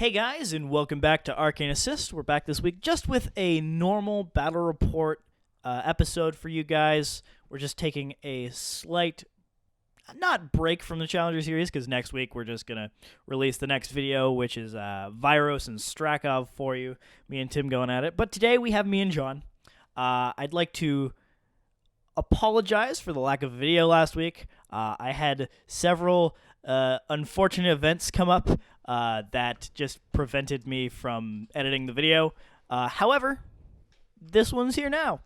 Hey guys, and welcome back to Arcane Assist. We're back this week just with a normal battle report episode for you guys. We're just taking a slight, not break from the Challenger series, because next week we're just going to release the next video, which is Viros and Strakov for you. Me and Tim going at it. But today we have me and John. I'd like to apologize for the lack of video last week. I had several unfortunate events come up that just prevented me from editing the video. However, this one's here now.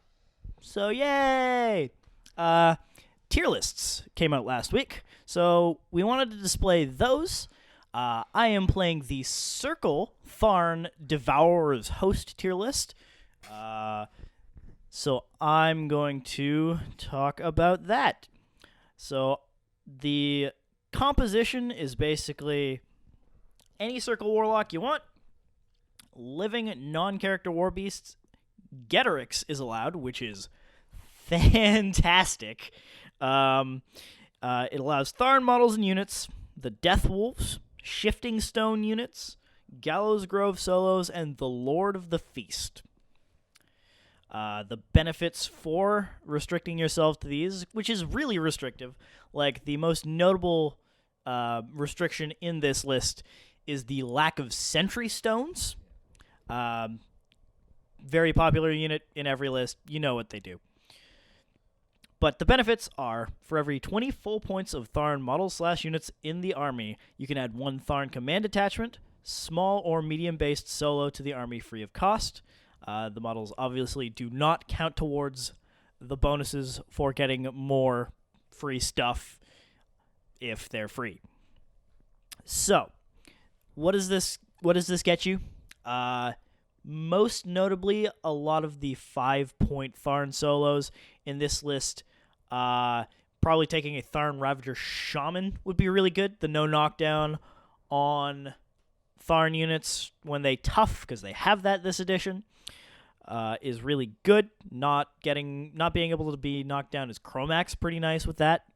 So, yay! Tier lists came out last week, so we wanted to display those. I am playing the Circle Tharn Devourer's Host tier list. So I'm going to talk about that. So the composition is basically any Circle Warlock you want, living non-character Warbeasts. Getorix is allowed, which is fantastic. It allows Tharn models and units, the Death Wolves, Shifting Stone units, Gallows Grove solos, and the Lord of the Feast. The benefits for restricting yourself to these, which is really restrictive, like the most notable restriction in this list is the lack of Sentry Stones. Very popular unit in every list. You know what they do. But the benefits are, for every 20 full points of Tharn models/units in the army, you can add one Tharn command attachment, small or medium-based solo to the army free of cost. The models obviously do not count towards the bonuses for getting more free stuff if they're free. So, what does this get you? Most notably, a lot of the 5-point Tharn solos in this list. Probably taking a Tharn Ravager Shaman would be really good. The no knockdown on Tharn units when they tough, because they have that this edition, is really good. Not being able to be knocked down is Kromac2 pretty nice with that.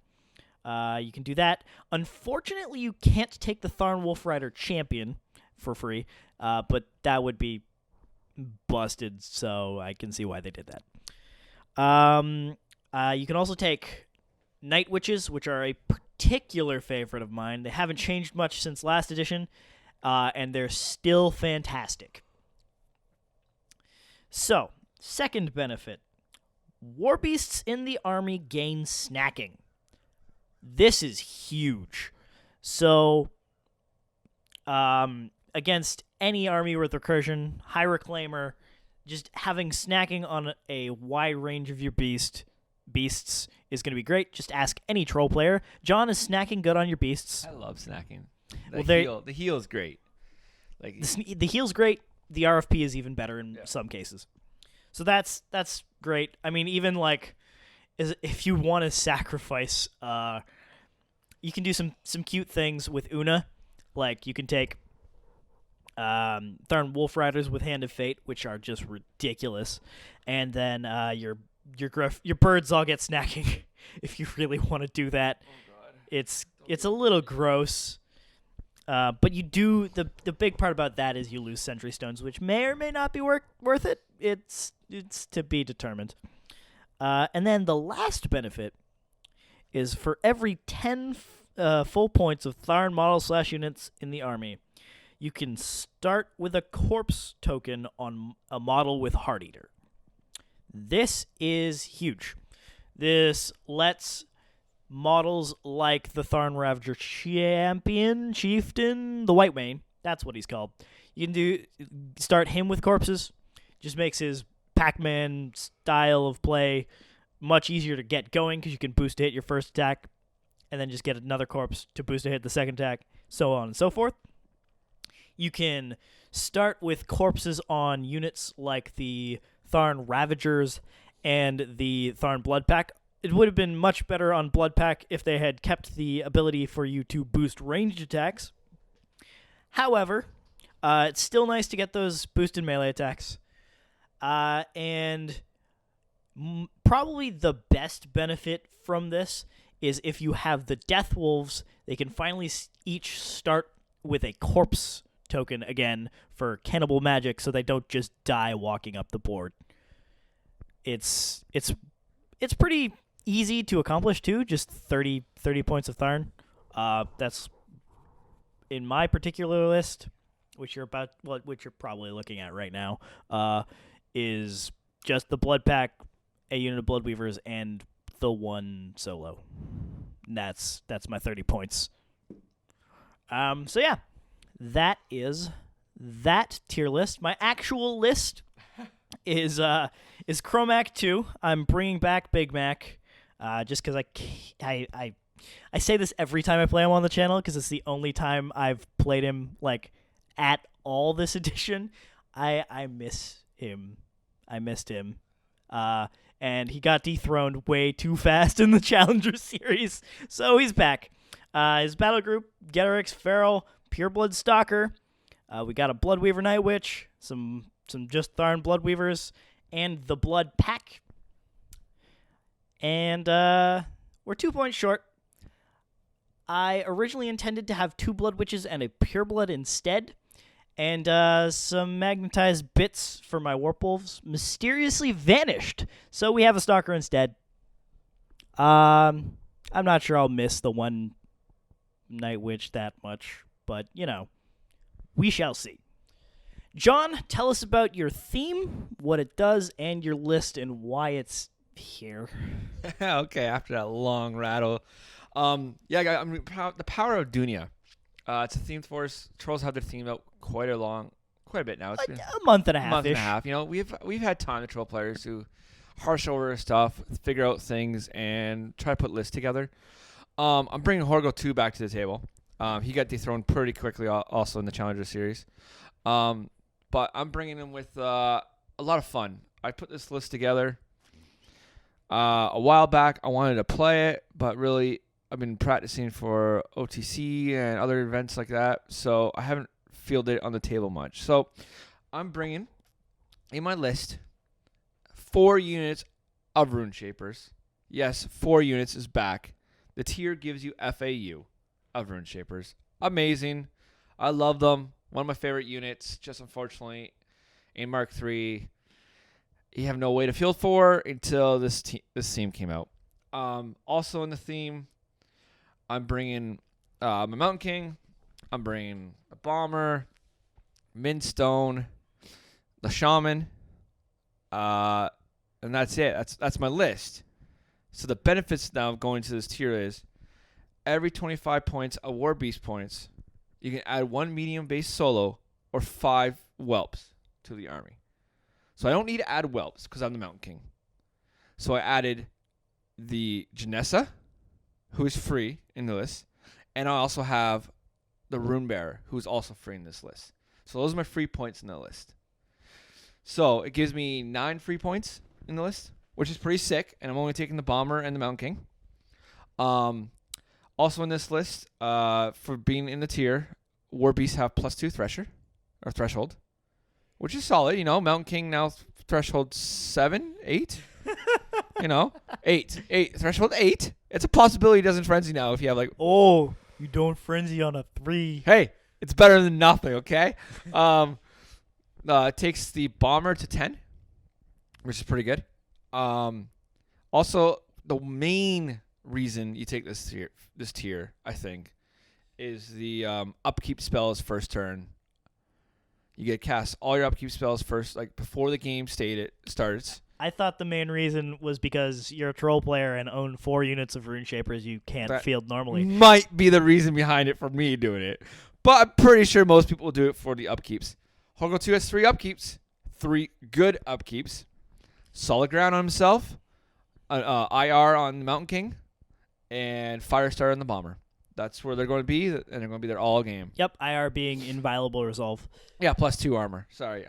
You can do that. Unfortunately, you can't take the Tharn Wolfrider Champion for free, but that would be busted, so I can see why they did that. You can also take Night Witches, which are a particular favorite of mine. They haven't changed much since last edition, and they're still fantastic. So, second benefit. Warbeasts in the army gain snacking. This is huge. So, against any army with recursion, high reclaimer, just having snacking on a wide range of your beasts is going to be great. Just ask any troll player. John, is snacking good on your beasts? I love snacking. The heal is great. Like the heal's great. The RFP is even better in some cases. So that's great. I mean, even like if you want to sacrifice, you can do some cute things with Una. Like you can take Tharn Wolf Riders with Hand of Fate, which are just ridiculous, and then your birds all get snacking. If you really want to do that, it's a little gross. But you do the big part about that is you lose Sentry Stones, which may or may not be worth it. It's to be determined. And then the last benefit is for every 10 full points of Tharn model/units in the army, you can start with a corpse token on a model with Heart Eater. This is huge. This lets models like the Tharn Ravager Chieftain, the White Mane, that's what he's called. You can start him with corpses. Just makes his Pac-Man style of play much easier to get going because you can boost a hit your first attack and then just get another corpse to boost a hit the second attack, so on and so forth. You can start with corpses on units like the Tharn Ravagers and the Tharn Blood Pack. It would have been much better on Blood Pack if they had kept the ability for you to boost ranged attacks. However, it's still nice to get those boosted melee attacks. And probably the best benefit from this is if you have the Death Wolves, they can finally each start with a corpse token again for Cannibal Magic, so they don't just die walking up the board. It's pretty easy to accomplish too. Just 30 points of Tharn. That's in my particular list, which you're probably looking at right now. Is just the Blood Pack, a unit of Bloodweavers, and the one solo. That's my 30 points. So yeah, that is that tier list. My actual list is Kromac2. I'm bringing back Big Mac, just because I say this every time I play him on the channel, because it's the only time I've played him like at all this edition. I miss him. I missed him. And he got dethroned way too fast in the Challenger Series, so he's back. His battle group: Getorix, Feral, Pureblood Stalker. We got a Bloodweaver Night Witch, some just Tharn Bloodweavers, and the Blood Pack. And we're 2 points short. I originally intended to have 2 Blood Witches and a Pureblood instead, and some magnetized bits for my Warpwolves mysteriously vanished, so we have a Stalker instead. I'm not sure I'll miss the one Night Witch that much, but, we shall see. John, tell us about your theme, what it does, and your list, and why it's here. Okay, after that long rattle. The Power of Dhunia. It's a themed force. Trolls have their theme out quite a bit now. It's been a month and a half. Month and a half. We've had time to troll players who harsh over stuff, figure out things, and try to put lists together. I'm bringing Horgle2 back to the table. He got dethroned pretty quickly also in the Challenger Series. But I'm bringing him with a lot of fun. I put this list together a while back. I wanted to play it, but really I've been practicing for OTC and other events like that, so I haven't fielded it on the table much. So I'm bringing in my list 4 units of Runeshapers. Yes, 4 units is back. The tier gives you FAU of Runeshapers. Amazing. I love them. One of my favorite units. Just unfortunately, in Mark III, you have no way to field for until this theme came out. Also in the theme, I'm bringing my Mountain King. I'm bringing a Bomber, Minstone, the Shaman, and that's it. That's my list. So the benefits now of going to this tier is every 25 points of Warbeast points, you can add 1 medium-based solo or 5 Whelps to the army. So I don't need to add Whelps because I'm the Mountain King. So I added the Janissa, who is free in the list, and I also have the Runebearer, who is also free in this list. So those are my free points in the list. So it gives me 9 free points in the list, which is pretty sick, and I'm only taking the Bomber and the Mountain King. Also in this list, for being in the tier, Warbeasts have +2 threshold, which is solid. Mountain King now threshold 7, 8. 8 threshold 8. It's a possibility he doesn't frenzy now if you have you don't frenzy on a 3. Hey, it's better than nothing. Okay. It takes the Bomber to 10, which is pretty good. Also, the main reason you take this tier, I think, is the upkeep spells first turn. You get cast all your upkeep spells first, before the game starts. I thought the main reason was because you're a troll player and own 4 units of Runeshapers you can't field normally. Might be the reason behind it for me doing it. But I'm pretty sure most people will do it for the upkeeps. Horgle2 has 3 upkeeps. 3 good upkeeps. Solid Ground on himself. IR on the Mountain King. And Firestar on the Bomber. That's where they're going to be, and they're going to be there all game. Yep, IR being Inviolable Resolve. Yeah, +2 armor. Sorry.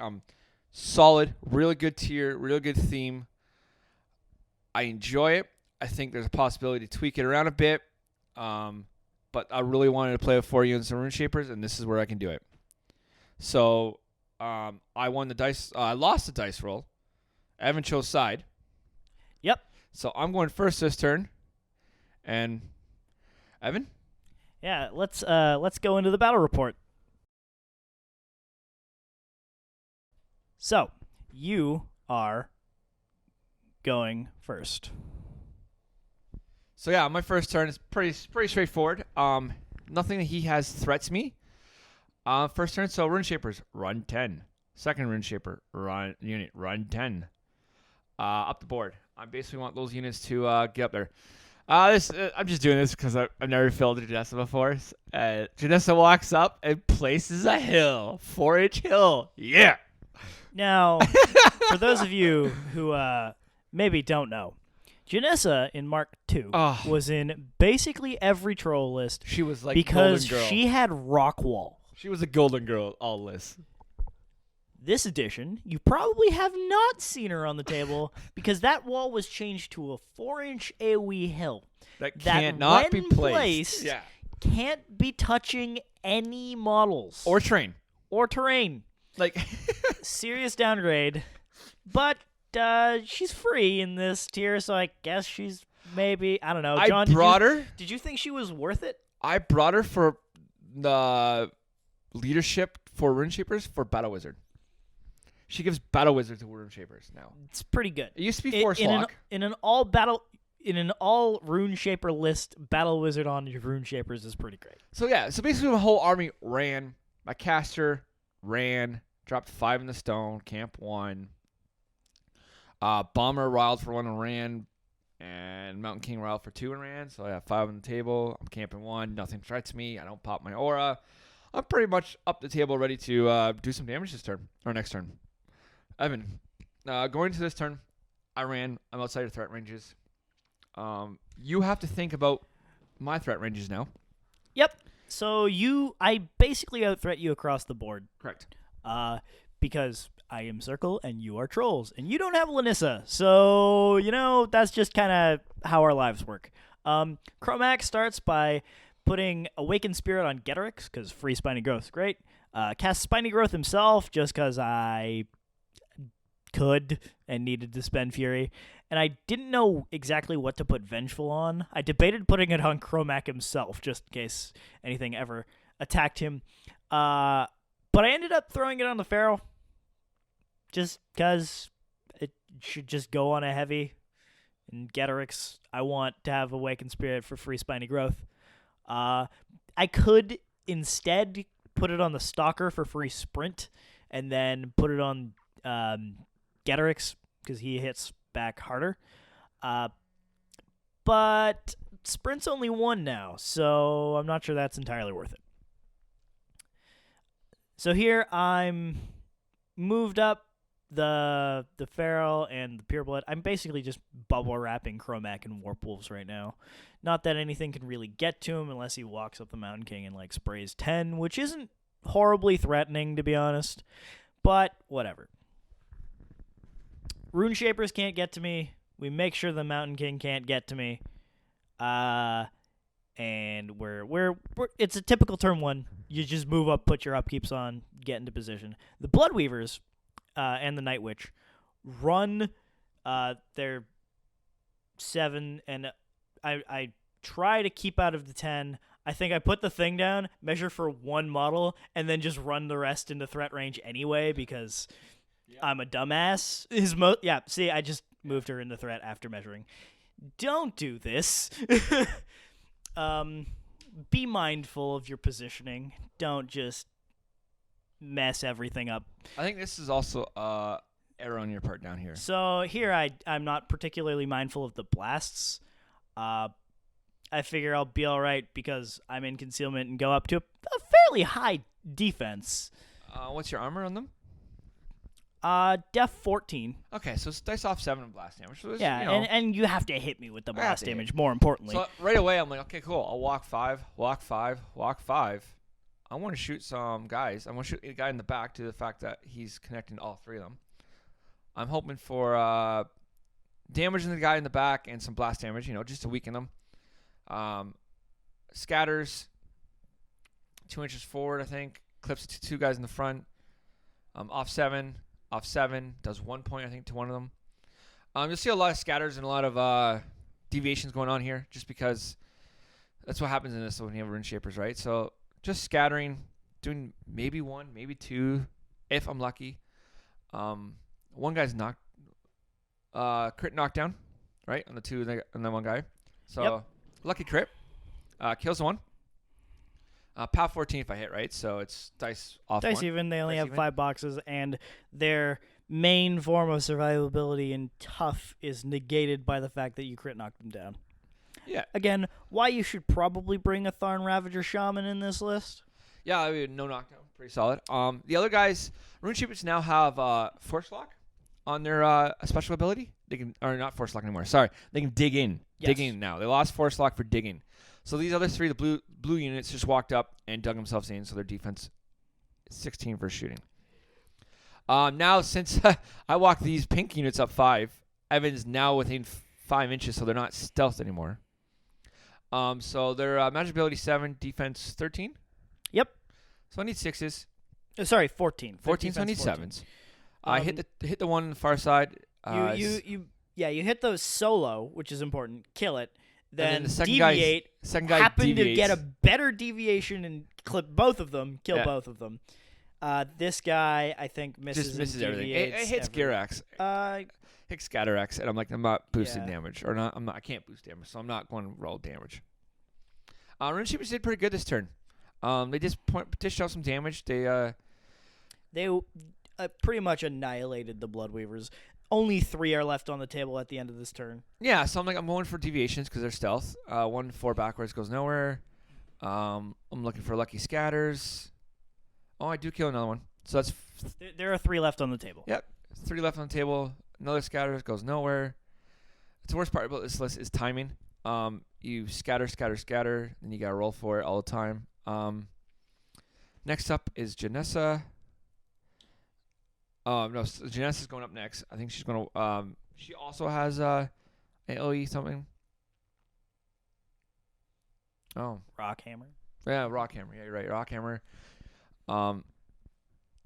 Solid, really good tier, really good theme. I enjoy it. I think there's a possibility to tweak it around a bit. But I really wanted to play with 4 units of Runeshapers, and this is where I can do it. So I won the dice. I lost the dice roll. Evan chose side. Yep. So I'm going first this turn. And Evan? Yeah, let's go into the battle report. So, you are going first. So yeah, my first turn is pretty straightforward. Nothing that he has threats me. First turn, so Runeshapers, run 10. Second Runeshaper, run 10. Up the board. I basically want those units to get up there. I'm just doing this because I've never filled a Janissa before. Janissa walks up and places a hill, 4-inch hill. Yeah. Now, for those of you who maybe don't know, Janissa in Mark II was in basically every troll list. She was like because Golden Girl. she had Rockwall. She was a Golden Girl all lists. This edition, you probably have not seen her on the table because that wall was changed to a 4-inch AoE hill. That cannot be when placed. Yeah. Can't be touching any models. Or terrain. Like, serious downgrade. But she's free in this tier, so I guess she's maybe, I don't know. John, did you think she was worth it? I brought her for the leadership for Runeshapers for Battle Wizard. She gives Battle Wizard to Runeshapers now. It's pretty good. It used to be Force Lock. In an all Runeshaper list, Battle Wizard on your Runeshapers is pretty great. So yeah, basically my whole army ran. My caster ran, dropped 5 in the stone, camp 1. Bomber riled for 1 and ran, and Mountain King riled for 2 and ran. So I have 5 on the table. I'm camping 1. Nothing threats me. I don't pop my aura. I'm pretty much up the table, ready to do some damage this turn or next turn. Evan, going to this turn, I ran. I'm outside of threat ranges. You have to think about my threat ranges now. Yep. So I basically out-threat you across the board. Correct. Because I am Circle and you are Trolls, and you don't have Janissa. So, that's just kind of how our lives work. Kromac starts by putting Awakened Spirit on Getorix, because free Spiny Growth is great. Cast Spiny Growth himself, just because I could and needed to spend Fury. And I didn't know exactly what to put Vengeful on. I debated putting it on Kromac himself, just in case anything ever attacked him. But I ended up throwing it on the Feral, just because it should just go on a heavy. And Getorix, I want to have Awakened Spirit for free Spiny Growth. I could instead put it on the Stalker for free Sprint, and then put it on Getorix, because he hits back harder. But Sprint's only 1 now, so I'm not sure that's entirely worth it. So here I'm moved up the Feral and the Pureblood. I'm basically just bubble wrapping Kromac and Warp Wolves right now. Not that anything can really get to him unless he walks up the Mountain King and sprays 10, which isn't horribly threatening, to be honest. But whatever. Runeshapers can't get to me. We make sure the Mountain King can't get to me. And we're it's a typical turn 1. You just move up, put your upkeeps on, get into position. The Bloodweavers and the Night Witch run their 7, and I try to keep out of the 10. I think I put the thing down, measure for 1 model, and then just run the rest into threat range anyway because I'm a dumbass. I just moved her into threat after measuring. Don't do this. Be mindful of your positioning. Don't just mess everything up. I think this is also error on your part down here. So here I'm not particularly mindful of the blasts. I figure I'll be all right because I'm in concealment and go up to a fairly high defense. What's your armor on them? Def 14. Okay, so it's dice off 7 of blast damage. So and you have to hit me with the blast damage, more importantly. So right away, I'm like, okay, cool. I'll walk 5, walk 5, walk 5. I want to shoot some guys. I want to shoot a guy in the back to the fact that he's connecting to all 3 of them. I'm hoping for damaging the guy in the back and some blast damage, just to weaken them. Scatters 2 inches forward, I think. Clips 2 guys in the front. Off 7, does 1 point, I think, to one of them. You'll see a lot of scatters and a lot of deviations going on here, just because that's what happens in this when you have Runeshapers, right? So just scattering, doing maybe 1, maybe 2, if I'm lucky. One guy's crit knockdown, right, on the two and then one guy. So lucky crit, kills the one. Pow 14 if I hit, right? So it's dice off. Dice one. even. They only Dice have even. 5 boxes, and their main form of survivability in tough is negated by the fact that you crit knock them down. Yeah. Again, why you should probably bring a Tharn Ravager Shaman in this list. Yeah, I mean, no knockdown. Pretty solid. The other guys, Runeshapers now have Force Lock on their special ability. They can, or not Force Lock anymore. Sorry, they can dig in. Yes. Dig in now. They lost Force Lock for digging. So these other three, the blue units, just walked up and dug themselves in. So their defense is 16 for shooting. Now, since I walked these pink units up 5, Evan's now within 5 inches, so they're not stealth anymore. So their magic ability 7, defense 13. Yep. So I need 6s. Sorry, 14. 14, so I need 14. 7s. I hit the one on the far side. You hit those solo, which is important. Kill it. Then the second deviate. second guy happen deviates. to get a better deviation and clip both of them. Kill both of them. This guy, I think, misses everything. It hits Girax. Hits Scatterx, and I'm not boosting damage, or not. I can't boost damage, so I'm not going to roll damage. Runeshapers did pretty good this turn. They just dished out some damage. They pretty much annihilated the Bloodweavers. Only 3 are left on the table at the end of this turn. Yeah, so I'm going for deviations because they're stealth. 1-4 backwards goes nowhere. I'm looking for lucky scatters. Oh, I do kill another one. So that's there are 3 left on the table. Yep, 3 left on the table. Another scatter goes nowhere. The worst part about this list is timing. You scatter, then you gotta roll for it all the time. Next up is Janissa. Janissa's going up next. I think she's gonna. She also has AOE something. Oh, Rockhammer. Yeah, Rockhammer. Yeah, you're right, Rockhammer.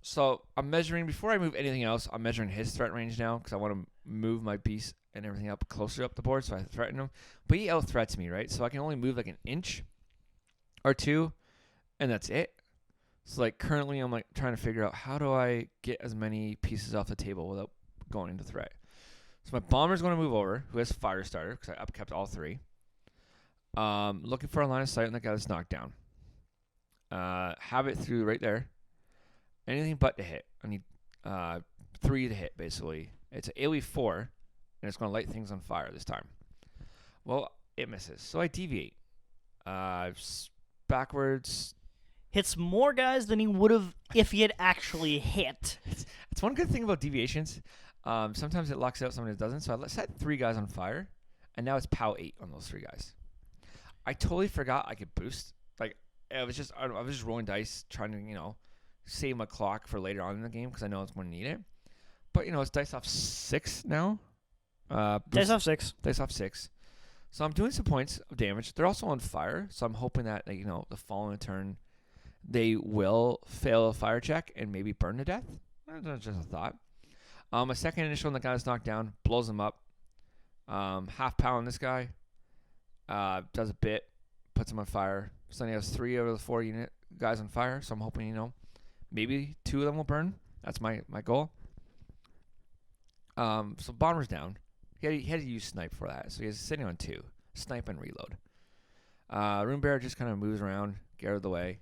So I'm measuring, before I move anything else, I'm measuring his threat range now because I want to move my beast and everything up closer up the board so I threaten him. But he out-threats me, right? So I can only move like an inch or 2, and that's it. So like currently I'm like trying to figure out how do I get as many pieces off the table without going into threat. So my bomber's going to move over, who has Firestarter because I upkept all 3. Looking for a line of sight on that guy that's knocked down. Have it through right there. Anything but to hit. I need 3 to hit, basically. It's an AoE 4, and it's going to light things on fire this time. Well, it misses. So I deviate. Backwards. Hits more guys than he would have if he had actually hit. It's one good thing about deviations. Sometimes it locks out, sometimes it doesn't. So I set 3 guys on fire, and now it's POW 8 on those 3 guys. I totally forgot I could boost. Like, I was just rolling dice, trying to, save my clock for later on in the game because I know it's going to need it. But, it's dice off 6 now. Dice off 6. Dice off 6. So I'm doing some points of damage. They're also on fire, so I'm hoping that, the following turn, they will fail a fire check and maybe burn to death. That's just a thought. A second initial on the guy that's knocked down, blows him up. Half pound on this guy. Does a bit, puts him on fire. So then he has 3 out of the 4 unit guys on fire. So I'm hoping, maybe 2 of them will burn. That's my goal. So bomber's down. He had to use snipe for that. So he's sitting on 2. Snipe and reload. Runebearer just kind of moves around, get out of the way.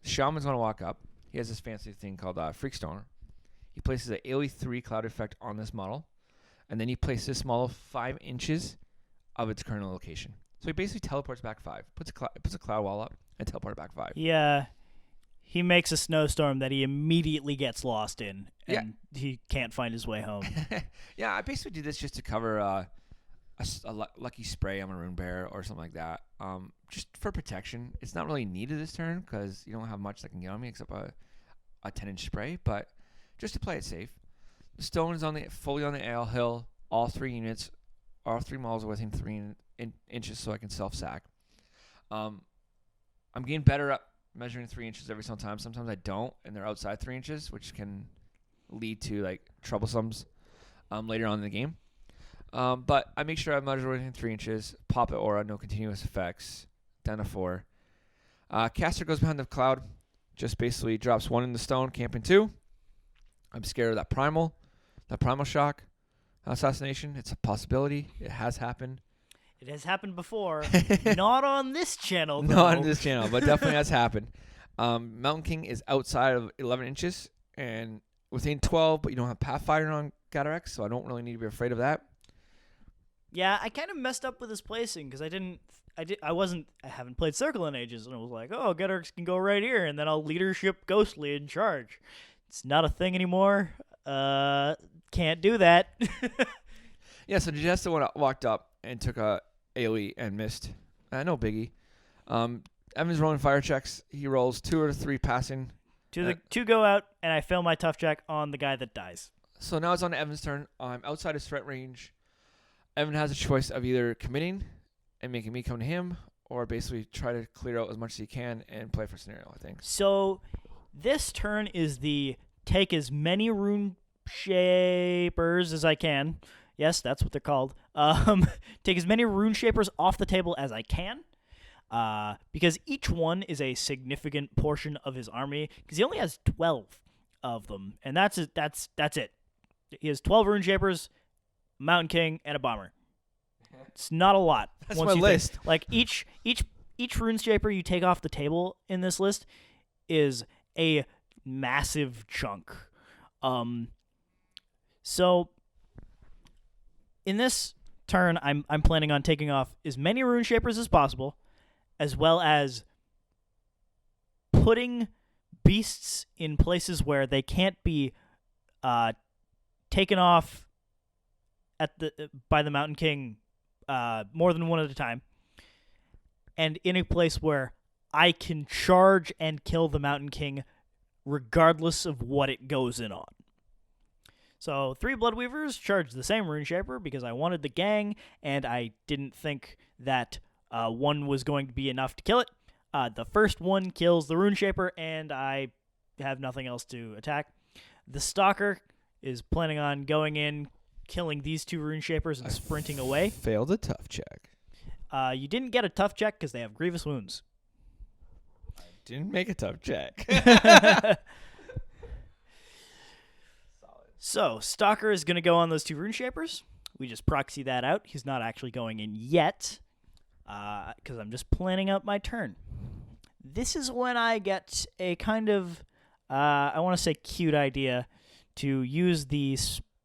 Shaman's going to walk up. He has this fancy thing called Freakstone. He places an AoE 3 cloud effect on this model. And then he places this model 5 inches of its current location. So he basically teleports back 5. Puts a cloud wall up and teleports back 5. Yeah. He makes a snowstorm that he immediately gets lost in. And he can't find his way home. Yeah, I basically do this just to cover a lucky spray on a Runebearer or something like that. Just for protection. It's not really needed this turn because you don't have much that can get on me except a 10-inch spray. But just to play it safe. The stone is fully on the ale hill. All 3 units, all 3 models are within 3 inches so I can self-sack. I'm getting better at measuring 3 inches every single time. Sometimes I don't, and they're outside 3 inches, which can lead to troublesomes later on in the game. But I make sure I measure within 3 inches. Pop it aura, no continuous effects. Down to 4. Caster goes behind the cloud. Just basically drops 1 in the stone, camping 2. I'm scared of that primal. The Primal Shock assassination. It's a possibility. It has happened. It has happened before. Not on this channel, though. Not on this channel, but definitely has happened. Mountain King is outside of 11 inches and within 12, but you don't have Pathfinder on Gatarex, so I don't really need to be afraid of that. Yeah, I kind of messed up with his placing because I haven't played Circle in ages, and I was like, oh, Gatarex can go right here, and then I'll leadership Ghostly in charge. It's not a thing anymore. Can't do that. Yeah, so Janissa walked up and took a AoE and missed. No biggie. Evan's rolling fire checks. He rolls 2 or 3 passing. Two go out, and I fail my tough check on the guy that dies. So now it's on to Evan's turn. I'm outside his threat range. Evan has a choice of either committing and making me come to him, or basically try to clear out as much as he can and play for scenario, I think. So this turn is the take as many Runeshapers as I can. Yes, that's what they're called. Take as many Runeshapers off the table as I can. Because each one is a significant portion of his army. Because he only has 12 of them, and that's it. He has 12 Runeshapers, Mountain King, and a Bomber. It's not a lot. That's my list. Like each Runeshaper you take off the table in this list is a massive chunk. So in this turn, I'm planning on taking off as many Runeshapers as possible, as well as putting beasts in places where they can't be taken off by the Mountain King more than one at a time, and in a place where I can charge and kill the Mountain King regardless of what it goes in on. So 3 Bloodweavers charged the same Runeshaper because I wanted the gang, and I didn't think that one was going to be enough to kill it. The first one kills the Runeshaper, and I have nothing else to attack. The Stalker is planning on going in, killing these 2 Runeshapers, and sprinting away. Failed a tough check. You didn't get a tough check because they have grievous wounds. I didn't make a tough check. So, Stalker is going to go on those 2 Runeshapers. We just proxy that out. He's not actually going in yet, because I'm just planning out my turn. This is when I get a kind of, I want to say cute idea to use the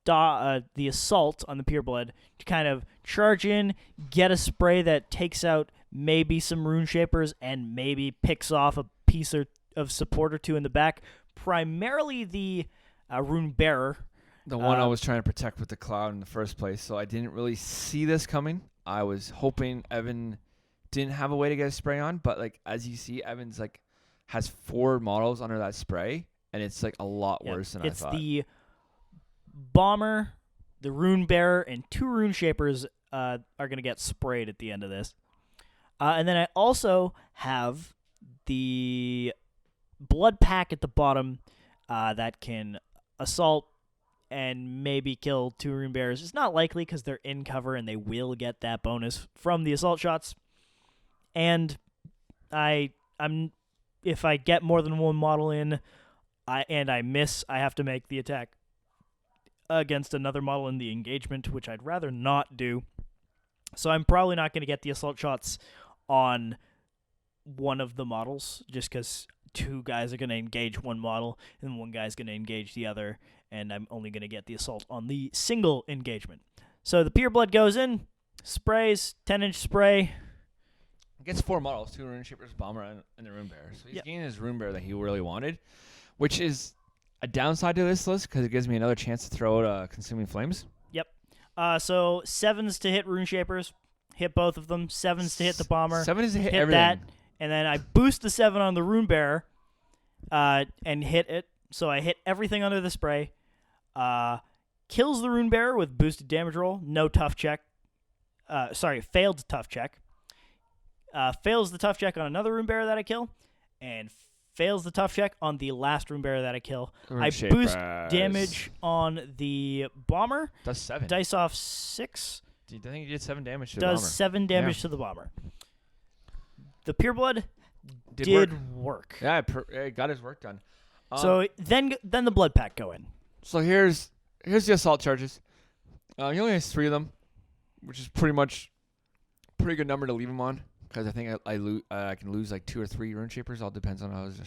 assault on the Pureblood to kind of charge in, get a spray that takes out maybe some Runeshapers and maybe picks off a piece of support or 2 in the back. Primarily the Runebearer. The one I was trying to protect with the cloud in the first place, so I didn't really see this coming. I was hoping Evan didn't have a way to get a spray on, but like as you see, Evan's like has 4 models under that spray, and it's like a lot worse than I thought. It's the Bomber, the Runebearer, and 2 Runeshapers are going to get sprayed at the end of this. And then I also have the Blood Pack at the bottom that can assault and maybe kill 2 Runebearers. It's not likely because they're in cover and they will get that bonus from the assault shots. And if I get more than 1 model in and I miss, I have to make the attack against another model in the engagement, which I'd rather not do. So I'm probably not going to get the assault shots on one of the models just because 2 guys are going to engage 1 model and 1 guy's going to engage the other, and I'm only going to get the assault on the single engagement. So the Pureblood goes in, sprays, 10-inch spray. Gets 4 models, 2 Runeshapers, Bomber, and the Runebearer. So he's gaining his Runebearer that he really wanted, which is a downside to this list because it gives me another chance to throw out Consuming Flames. Yep. So 7s to hit Runeshapers, hit both of them. 7s to hit the Bomber. 7 is to hit everything. That, and then I boost the 7 on the Runebearer and hit it. So I hit everything under the spray. Kills the Runebearer with boosted damage roll. No tough check. Failed tough check. Fails the tough check on another Runebearer that I kill. And fails the tough check on the last Runebearer that I kill. I boost damage on the Bomber. Does 7. Dice off 6. I think you did 7 damage to the Bomber. Does 7 damage to the Bomber. The Pureblood did work. Yeah, it got his work done. So then the Blood Pack go in. So here's here's the assault charges. He only has 3 of them, which is pretty good number to leave him on, because I think I can lose like 2 or 3 Runeshapers. All depends on how his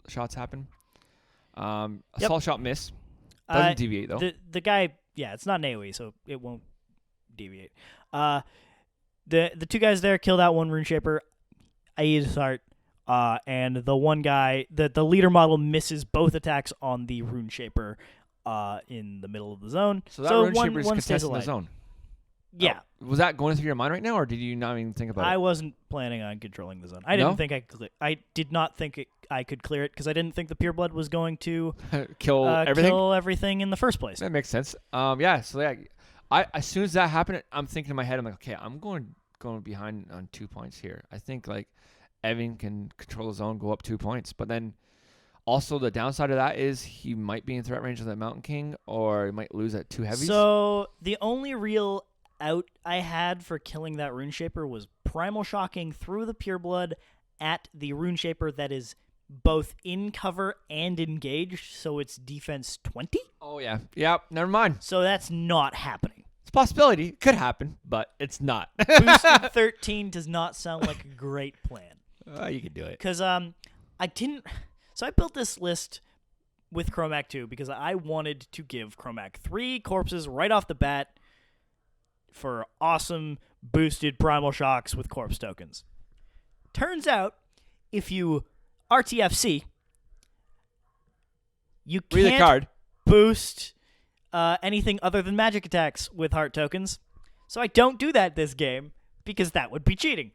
shots happen. Assault shot miss. Doesn't deviate though. The guy, it's not an AoE, so it won't deviate. The 2 guys there killed out 1 Runeshaper. I eat his heart. And the one guy, the leader model misses both attacks on the Runeshaper in the middle of the zone. So that Runeshaper is one stays contesting the alive. zone. Yeah. Oh, was that going through your mind right now, or did you not even think about it? I wasn't planning on controlling the zone. I didn't think I did not think I could clear it because I didn't think the Pureblood was going to kill everything in the first place. That makes sense. So as soon as that happened, I'm thinking in my head, I'm like, okay, I'm going behind on 2 points here. I think like Evan can control the zone, go up 2 points, but then also the downside of that is he might be in threat range of the Mountain King, or he might lose at 2 heavies. So the only real out I had for killing that Runeshaper was Primal Shocking through the Pureblood at the Runeshaper that is both in cover and engaged, so it's defense 20. Oh, yeah. Yep, never mind. So that's not happening. It's a possibility. It could happen, but it's not. Boosted 13 does not sound like a great plan. You could do it. Because I didn't... So I built this list with Kromac2 because I wanted to give Kromac 3 corpses right off the bat for awesome boosted primal shocks with corpse tokens. Turns out, if you RTFC, you Read the can't card. boost anything other than magic attacks with heart tokens. So I don't do that this game because that would be cheating.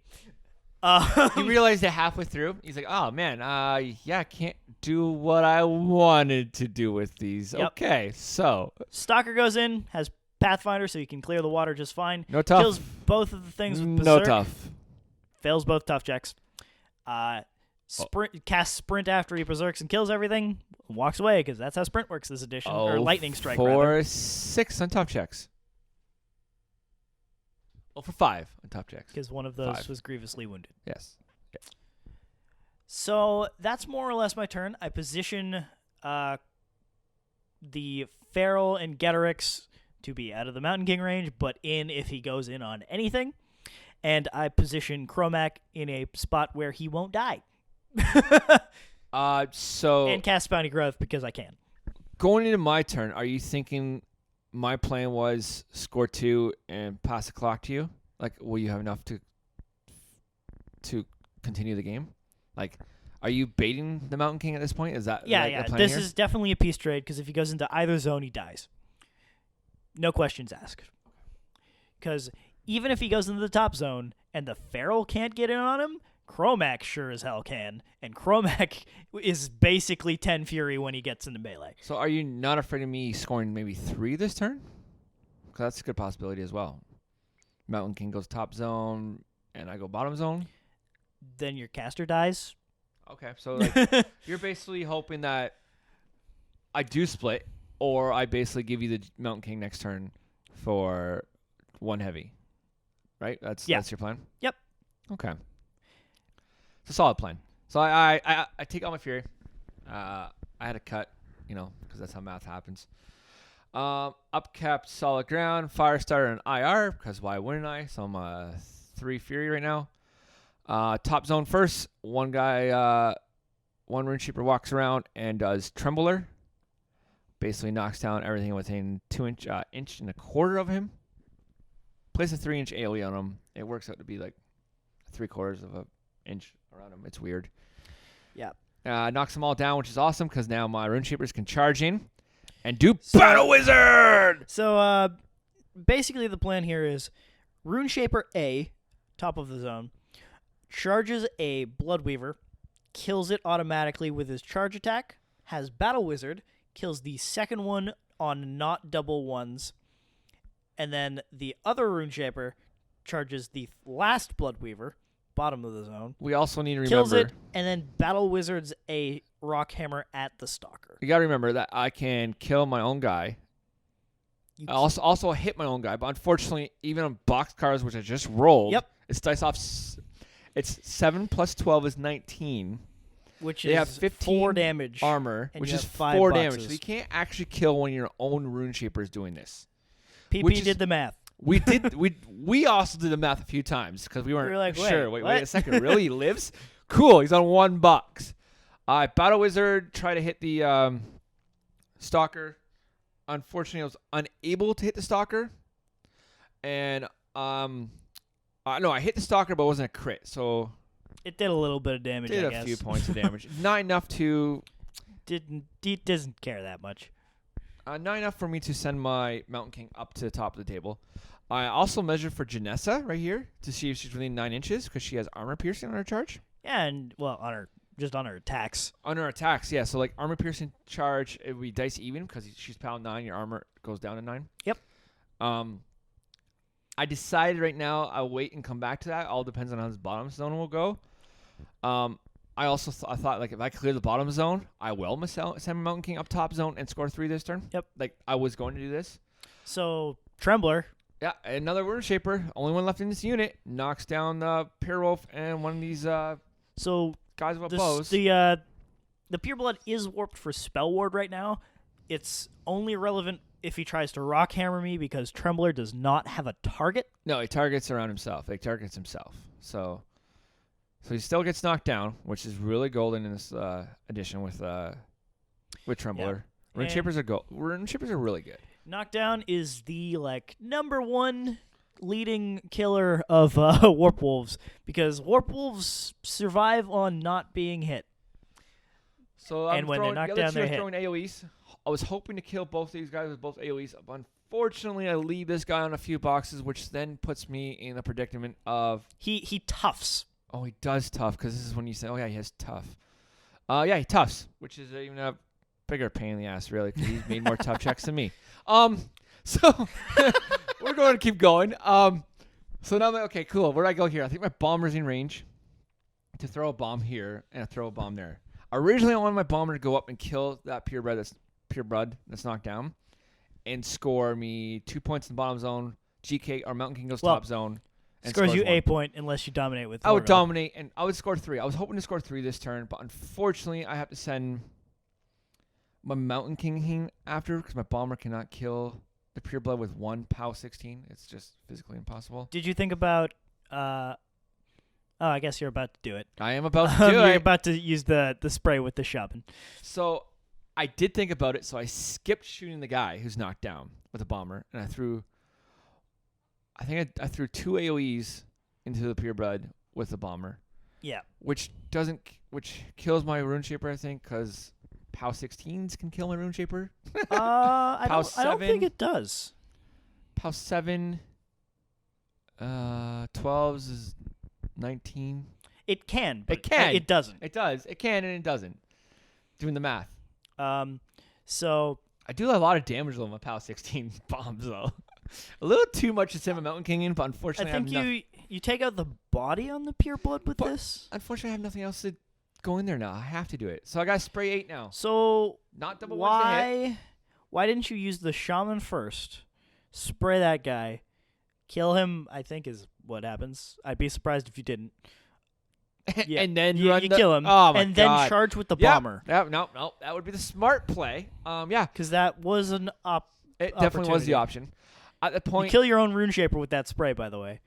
He realized it halfway through. He's like, oh, man, I can't do what I wanted to do with these. Yep. Okay, so. Stalker goes in, has Pathfinder, so you can clear the water just fine. No tough. Kills both of the things with No Berserk. tough. Fails both tough checks. Casts Sprint after he berserks and kills everything. Walks away because that's how Sprint works this edition. Or Lightning Strike, rather. 6 on tough checks. For 5 on tough checks. Because one of those 5. was grievously wounded. Yes. Yeah. So that's more or less my turn. I position the Feral and Getorix to be out of the Mountain King range, but in if he goes in on anything. And I position Kromac in a spot where he won't die. And cast Bounty Growth because I can. Going into my turn, are you thinking my plan was score 2 and pass the clock to you? Like, will you have enough to continue the game? Like, are you baiting the Mountain King at this point? Is that the plan This here? is definitely a peace trade because if he goes into either zone, he dies. No questions asked. Because even if he goes into the top zone and the Feral can't get in on him, Kromac sure as hell can. And Kromac is basically 10 Fury when he gets into melee. So are you not afraid of me scoring maybe 3 this turn? Because that's a good possibility as well. Mountain King goes top zone, and I go bottom zone. Then your caster dies. Okay, so like you're basically hoping that I do split, or I basically give you the Mountain King next turn for 1 heavy. Right? That's your plan? Yep. Okay. It's a solid plan. So I take all my fury. I had a cut, because that's how math happens. Upkept solid ground, fire starter and IR, because why wouldn't I? So I'm 3 fury right now. Top zone first. One guy, one Runeshaper walks around and does Trembler. Basically knocks down everything within 2 inch and a quarter of him. Place a 3-inch AoE on him. It works out to be like 3/4 of an inch around him. It's weird. Yeah. Knocks them all down, which is awesome because now my Runeshapers can charge in and do Battle Wizard. So basically the plan here is Runeshaper A, top of the zone, charges a Bloodweaver, kills it automatically with his charge attack, has Battle Wizard, kills the second one on not double ones, and then the other Runeshaper charges the last Bloodweaver, bottom of the zone. We also need to remember... Kills it, and then Battle Wizards a Rock Hammer at the Stalker. You got to remember that I can kill my own guy. I also hit my own guy, but unfortunately, even on box cards, which I just rolled, it's dice off... It's 7 plus 12 is 19. which They have is 15 4 damage. armor, and which you is have 5 4 boxes. damage. So you can't actually kill one of your own Runeshapers doing this. PP did the math. We did. We also did the math a few times because we weren't like, sure. wait, Wait a second. Really, he lives? Cool. He's on 1 box. Battle Wizard tried to hit the Stalker. Unfortunately, I was unable to hit the Stalker. And no, I hit the Stalker, but it wasn't a crit. So it did a little bit of damage. did I a guess. few points of damage. Not enough to. Doesn't care that much. Not enough for me to send my Mountain King up to the top of the table. I also measured for Janissa right here to see if she's within 9 inches because she has armor piercing on her charge. Yeah, and well, on her attacks. On her attacks, yeah. So like armor piercing charge, it would be dice even because she's pound 9. Your armor goes down to 9. Yep. I decided right now I'll wait and come back to that. All depends on how this bottom zone will go. I also I thought like if I clear the bottom zone, I will send my Mountain King up top zone and score 3 this turn. Yep. Like I was going to do this. So Trembler. Yeah, another Runeshaper, only one left in this unit, knocks down the Pyrewolf and one of these so guys with bows. The Pureblood is warped for Spell Ward right now. It's only relevant if he tries to rock hammer me because Trembler does not have a target. No, he targets around himself. He targets himself. So he still gets knocked down, which is really golden in this edition with Trembler. Yeah. Runeshapers Runeshapers are really good. Knockdown is the number 1 leading killer of Warp Wolves because Warp Wolves survive on not being hit. So and when they're knocked down, they're hit. Throwing AoEs. I was hoping to kill both these guys with both AoEs. Unfortunately, I leave this guy on a few boxes, which then puts me in the predicament of he toughs. Oh, he does tough because this is when you say, oh yeah, he has tough. Yeah, he toughs, which is even a bigger pain in the ass, really, because he's made more tough checks than me. So we're going to keep going. So now I'm like, okay, cool. Where do I go here? I think my bomber's in range to throw a bomb here and throw a bomb there. Originally, I wanted my bomber to go up and kill that purebred that's knocked down and score me 2 points in the bottom zone. GK or Mountain King goes top zone. And scores you 1. a point unless you dominate with. I would dominate and I would score 3. I was hoping to score 3 this turn, but unfortunately, I have to send my Mountain King after because my bomber cannot kill the pureblood with 1 POW 16. It's just physically impossible. Did you think about? Oh, I guess you're about to do it. I am about to do You're it. about to use the spray with the Shaman. So I did think about it. So I skipped shooting the guy who's knocked down with a bomber, and I threw. I think I threw 2 AoEs into the pureblood with the bomber. Yeah. Which kills my Runeshaper, I think, because POW 16s can kill my Runeshaper. I don't think it does. POW 7, 12s is 19. It can, but it can. It doesn't. It does. It can and it doesn't. Doing the math. So I do a lot of damage on my POW 16 bombs though. A little too much to send my Mountain King in, but unfortunately I think you take out the body on the pureblood with this. Unfortunately, I have nothing else to go in there now. I have to do it. So I got to spray 8 now. So not double ones to hit. Why didn't you use the Shaman first? Spray that guy. Kill him, I think, is what happens. I'd be surprised if you didn't. Yeah. And then you kill him. Oh my and God. then charge with the bomber. No. That would be the smart play. Yeah. Because that was an It definitely was the option. At the point, you kill your own Runeshaper with that spray, by the way.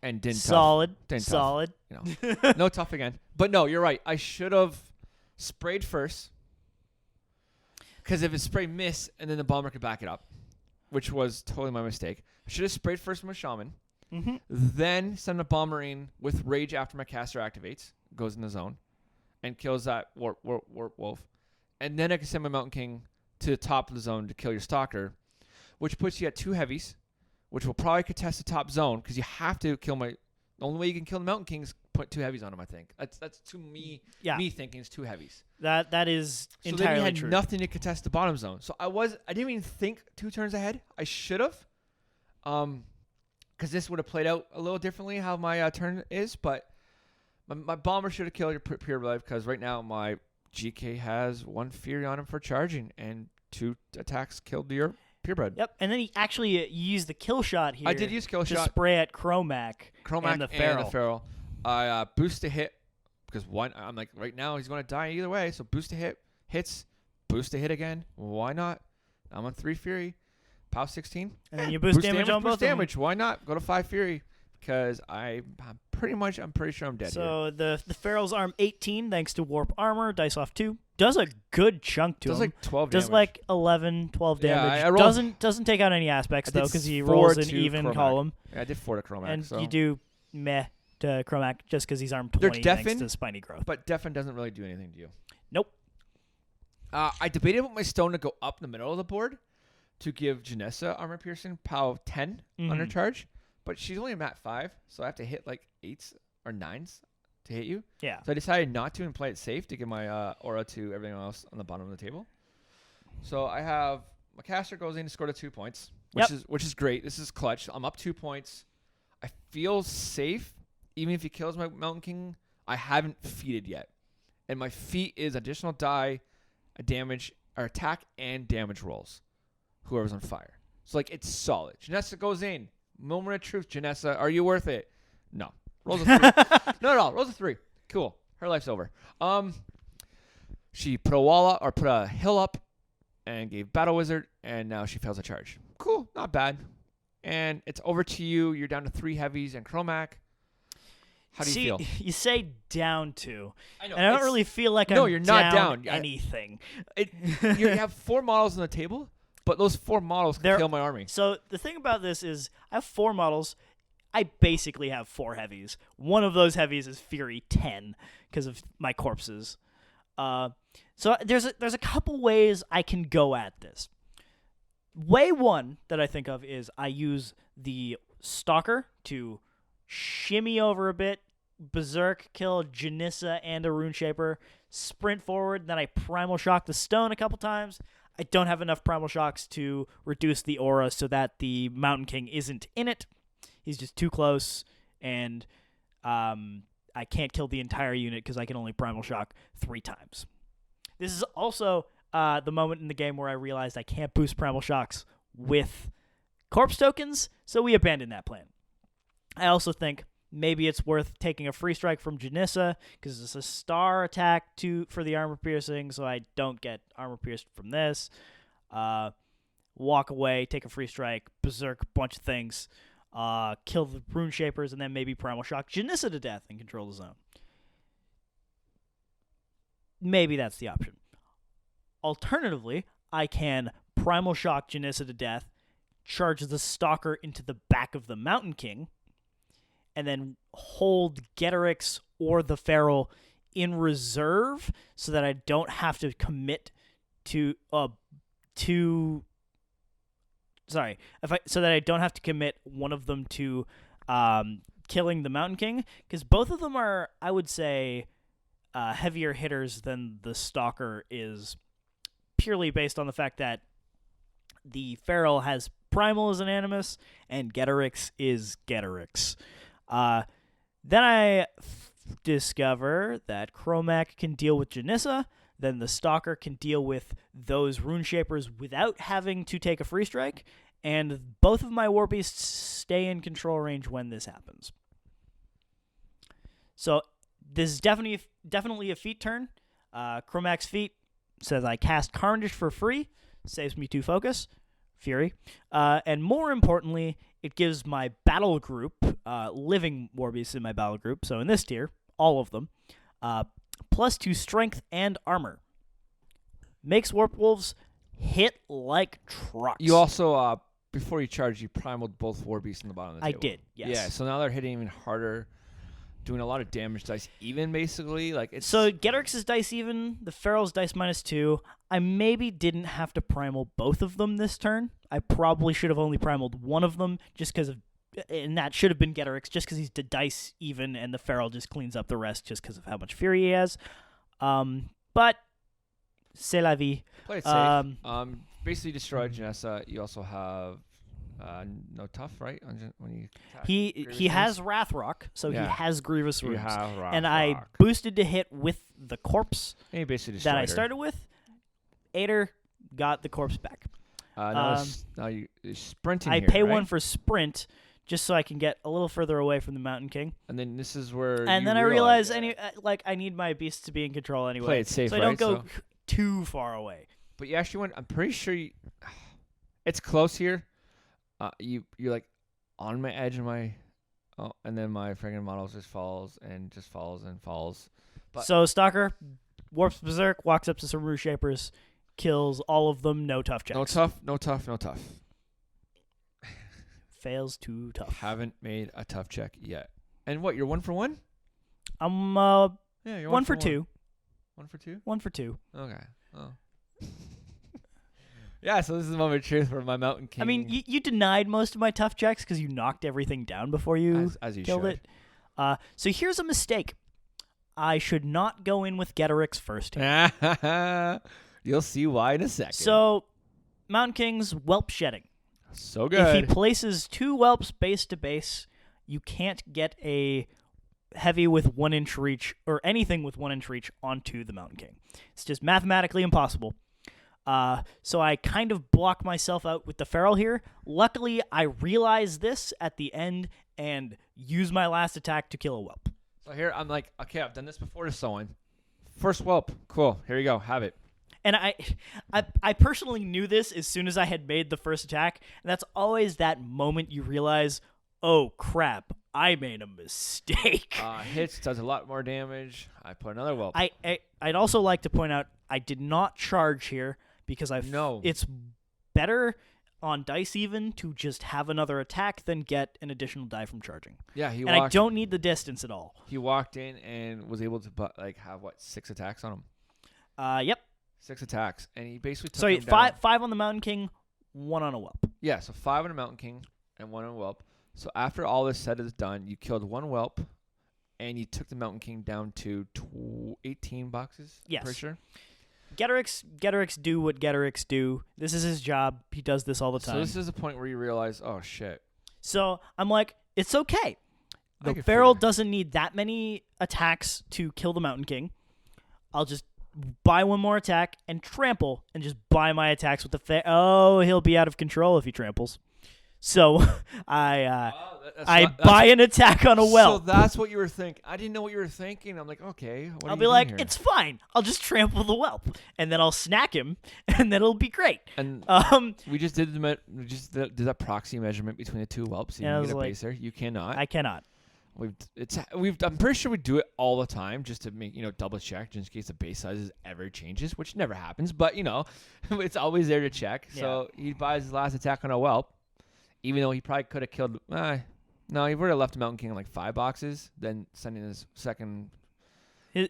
And didn't solid. Didn't solid. Tough. You know. No tough again. But no, you're right. I should have sprayed first. Because if it sprayed miss, and then the bomber could back it up, which was totally my mistake. I should have sprayed first with my Shaman. Mm-hmm. Then send a bomber in with rage after my caster activates, goes in the zone, and kills that warp wolf. And then I can send my Mountain King to the top of the zone to kill your Stalker, which puts you at 2 heavies, which will probably contest the top zone because you have to kill my. The only way you can kill the Mountain King is put 2 heavies on him. I think that's to me. Yeah. Me thinking it's 2 heavies. That is entirely true. So then you had nothing to contest the bottom zone. So I didn't even think 2 turns ahead. I should have. Because this would have played out a little differently how my turn is, but my bomber should have killed your pureblood because right now my GK has 1 Fury on him for charging and 2 attacks killed your pureblood. Yep, and then he actually used the kill shot here. I did use kill shot. To spray at Kromac and the Feral. I boost a hit because I'm like, right now he's going to die either way. So boost a hit, hits, boost a hit again. Why not? I'm on 3 Fury, Pow 16. And then you boost damage on both boost damage. Why not? Go to 5 Fury because I'm pretty sure I'm dead so here. the Feral's arm 18 thanks to Warp Armor, dice off 2. Does a good chunk to him. Does like 12 Does damage. like 11, 12 damage. I rolled, doesn't take out any aspects, though, because he 4 rolls an to even Kromac. column. Yeah, I did 4 to Kromac. And so. you do meh to Kromac just because he's arm 20 thanks to Spiny Growth. But Deafen doesn't really do anything to you. Nope. I debated with my stone to go up in the middle of the board to give Janissa Armor Piercing Pow 10 on her charge, but she's only a mat 5, so I have to hit like 8s or 9s to hit you. Yeah. So I decided not to and play it safe to give my aura to everything else on the bottom of the table. So I have my caster goes in to score to 2 points, which is great. This is clutch. I'm up 2 points. I feel safe, even if he kills my Mountain King. I haven't feated yet, and my feat is additional die, a damage or attack and damage rolls. Whoever's on fire. So like it's solid. Janissa goes in. Moment of truth, Janissa. Are you worth it? No. Rolls a 3. No. Rolls a 3. Cool. Her life's over. She put a wall up or put a hill up and gave Battle Wizard, and now she fails a charge. Cool. Not bad. And it's over to you. You're down to 3 heavies and Kromac. How do you feel? You say down to. I know. And I don't really feel like I'm you're not down anything. You have 4 models on the table, but those 4 models can kill my army. So the thing about this is I have 4 models. I basically have 4 heavies. One of those heavies is Fury 10 because of my corpses. So there's a couple ways I can go at this. Way one that I think of is I use the Stalker to shimmy over a bit, Berserk, kill Janissa and a Runeshaper, sprint forward, then I Primal Shock the stone a couple times. I don't have enough Primal Shocks to reduce the aura so that the Mountain King isn't in it. He's just too close, and I can't kill the entire unit because I can only Primal Shock 3 times. This is also the moment in the game where I realized I can't boost Primal Shocks with corpse tokens, so we abandoned that plan. I also think maybe it's worth taking a free strike from Janissa because it's a star attack for the armor piercing, so I don't get armor pierced from this. Walk away, take a free strike, Berserk, bunch of things. Kill the Runeshapers, and then maybe Primal Shock Janissa to death and control the zone. Maybe that's the option. Alternatively, I can Primal Shock Janissa to death, charge the Stalker into the back of the Mountain King, and then hold Geterix or the Feral in reserve so that I don't have to commit to so that I don't have to commit one of them to killing the Mountain King, because both of them are, I would say, heavier hitters than the Stalker is, purely based on the fact that the Feral has Primal as an Animus, and Geterix is Geterix. Then I discover that Kromac can deal with Janissa, then the Stalker can deal with those Runeshapers without having to take a free strike, and both of my Warbeasts stay in control range when this happens. So this is definitely a feat turn. Kromac's feat says I cast Carnage for free, saves me 2 focus, Fury, and more importantly, it gives my battle group, living Warbeasts in my battle group, so in this tier, all of them, +2 strength and armor. Makes Warp Wolves hit like trucks. You also, before you charge, you primaled both Warbeasts in the bottom of the table. I did, yes. Yeah, so now they're hitting even harder, doing a lot of damage dice even, basically. So Geterix's dice even, the Feral's dice -2. I maybe didn't have to primal both of them this turn. I probably should have only primaled one of them just because of, and that should have been Geterix just because he's the dice even, and the Feral just cleans up the rest just because of how much fury he has. But c'est la vie. Play it safe. Basically destroyed Janissa. You also have no tough, right? When you attack he has Wrathrock, so he has Grievous Wounds. And I Rock. boosted to hit with the corpse And you basically that I her. started with. Ader got the corpse back. Now you're sprinting I here, pay right? 1 for sprint just so I can get a little further away from the Mountain King. And then this is where. And you then I realize that- I need my beasts to be in control anyway. Play it safe, so I don't right? go too far away. But you actually went. I'm pretty sure it's close here. You're like on my edge of my. Oh, and then my friggin' model just falls and just falls and falls. But So Stalker warps berserk, walks up to some Runeshapers, kills all of them. No tough checks. no tough. Fails too tough. Haven't made a tough check yet. And what? You're 1 for 1? I'm Yeah, you're 1 for 2. 1 for 2? 1 for 2. Okay. Oh. Yeah, so this is the moment of truth for my Mountain King. I mean, you denied most of my tough checks because you knocked everything down before you as you killed should. it. So here's a mistake. I should not go in with Getterix first. You'll see why in a second. So, Mountain King's Whelp shedding. So good. If he places 2 Whelps base to base, you can't get a heavy with 1 inch reach or anything with 1 inch reach onto the Mountain King. It's just mathematically impossible. So I kind of block myself out with the Feral here. Luckily, I realize this at the end and use my last attack to kill a Whelp. So here I'm like, okay, I've done this before to someone. First Whelp. Cool. Here you go. Have it. And I personally knew this as soon as I had made the first attack, and that's always that moment you realize, oh crap, I made a mistake. Hits, does a lot more damage. I put another Whelp. I'd also like to point out I did not charge here because it's better on dice even to just have another attack than get an additional die from charging. Yeah, I don't need the distance at all. He walked in and was able to have 6 attacks on him. Yep. 6 attacks, and he basically took him down. five on the Mountain King, 1 on a Whelp. Yeah, so 5 on a Mountain King and 1 on a Whelp. So after all this said is done, you killed 1 Whelp, and you took the Mountain King down to 18 boxes. Yes. Pretty sure. Getterix do what Getterix do. This is his job. He does this all the time. So this is the point where you realize, oh shit. So I'm like, it's okay. I The can Feral figure. doesn't need that many attacks to kill the Mountain King. I'll just buy 1 more attack and trample and just buy my attacks with the Oh, he'll be out of control if he tramples. So I buy an attack on a Whelp. So that's what you were thinking. I didn't know what you were thinking. I'm like, okay. What I'll are be you like, doing here? it's fine. I'll just trample the Whelp, and then I'll snack him, and then it'll be great. And we just did did that proxy measurement between the 2 Whelps. So you Yeah, I can was get a like, base there. You cannot. I cannot. I'm pretty sure we do it all the time just to make double check just in case the base sizes ever changes, which never happens. But it's always there to check. Yeah. So he buys his last attack on a Whelp, even though he probably could have killed. No, he would have left Mountain King in like 5 boxes, then sending his second. I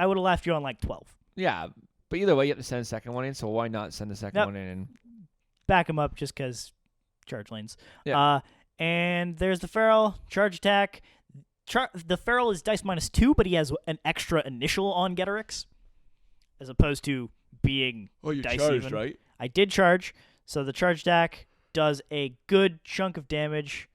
would have left you on like 12. Yeah, but either way, you have to send the second one in. So why not send the second one in? And Back him up just because charge lanes. Yeah. And there's the Feral charge attack. The Feral is dice -2, but he has an extra initial on Getterix, as opposed to being you dice charged, even. right? I did charge, so the charge attack does a good chunk of damage.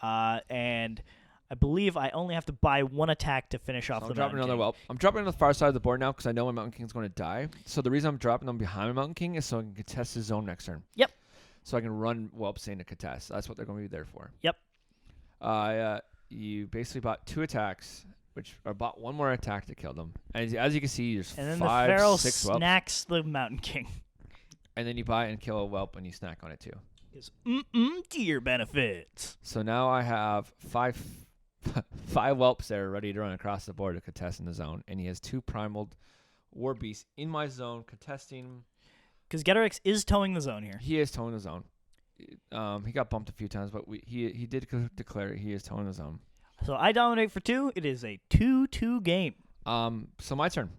And I believe I only have to buy 1 attack to finish off So the I'm dropping Mountain another King. Whelp. I'm dropping on the far side of the board now because I know my Mountain King's going to die. So the reason I'm dropping them behind my Mountain King is so I can contest his zone next turn. Yep. So I can run Whelps in to contest. That's what they're going to be there for. Yep. You basically bought 2 attacks, bought 1 more attack to kill them. And as you can see, there's And then 5, the Feral 6 Whelps. snacks the Mountain King. And then you buy and kill a Whelp and you snack on it too. His deer benefits. So now I have 5 Whelps there ready to run across the board to contest in the zone. And he has 2 primal Warbeasts in my zone contesting. Because Getterix is towing the zone here. He is towing the zone. He got bumped a few times, but he did declare he is towing the zone. So I dominate for 2. It is a 2-2 game. So my turn.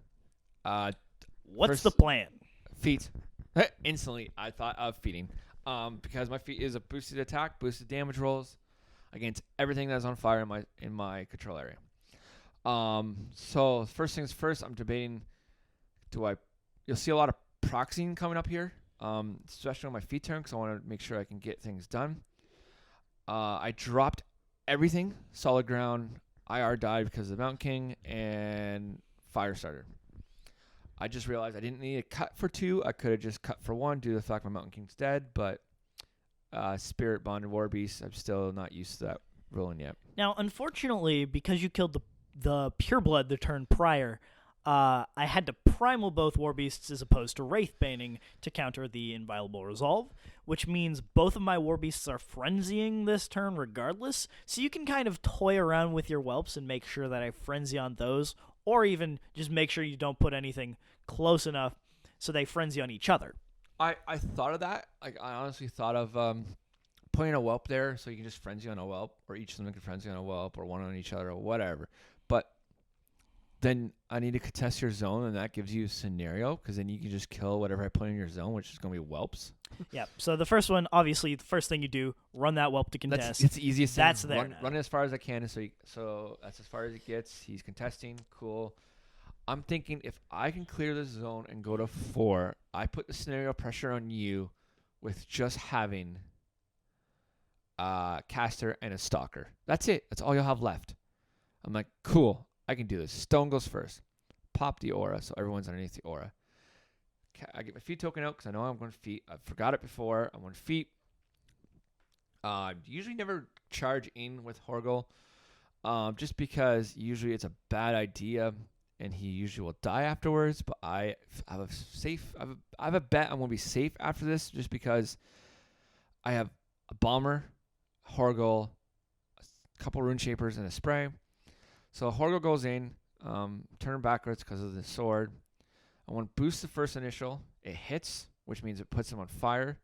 What's first- the plan? Feet. Instantly, I thought of feeding. Because my feet is a boosted attack, boosted damage rolls against everything that's on fire in my control area. So first things first, I'm debating. You'll see a lot of proxying coming up here, especially on my feet turn, because I want to make sure I can get things done. I dropped everything, solid ground. IR died because of the Mountain King and Firestarter. I just realized I didn't need a cut for 2. I could have just cut for 1 due to the fact my Mountain King's dead, but Spirit Bonded Warbeasts. I'm still not used to that ruling yet. Now, unfortunately, because you killed the Pureblood the turn prior, I had to primal both Warbeasts as opposed to Wraithbaning to counter the Inviolable Resolve, which means both of my Warbeasts are frenzying this turn regardless, so you can kind of toy around with your Whelps and make sure that I frenzy on those, or even just make sure you don't put anything close enough so they frenzy on each other. I thought of that. Like, I honestly thought of putting a Whelp there so you can just frenzy on a Whelp, or each of them can frenzy on a Whelp, or one on each other, or whatever. But then I need to contest your zone, and that gives you a scenario, because then you can just kill whatever I put in your zone, which is going to be Whelps. Yeah, so the first one, obviously, the first thing you do, run that Whelp to contest. It's the easiest thing. That's there. Run it as far as I can, so that's as far as it gets. He's contesting. Cool. I'm thinking if I can clear this zone and go to 4, I put the scenario pressure on you with just having caster and a stalker. That's it. That's all you'll have left. I'm like, cool. I can do this. Stone goes first. Pop the aura, so everyone's underneath the aura. I get my feet token out because I know I'm going to feet. I forgot it before. I'm on feet. Usually never charge in with Horgle, just because usually it's a bad idea, and he usually will die afterwards. But I have a bet I'm going to be safe after this, just because I have a bomber, Horgle, a couple Runeshapers, and a spray. So Horgle goes in, turn backwards because of the sword. I want to boost the first initial. It hits, which means it puts him on fire.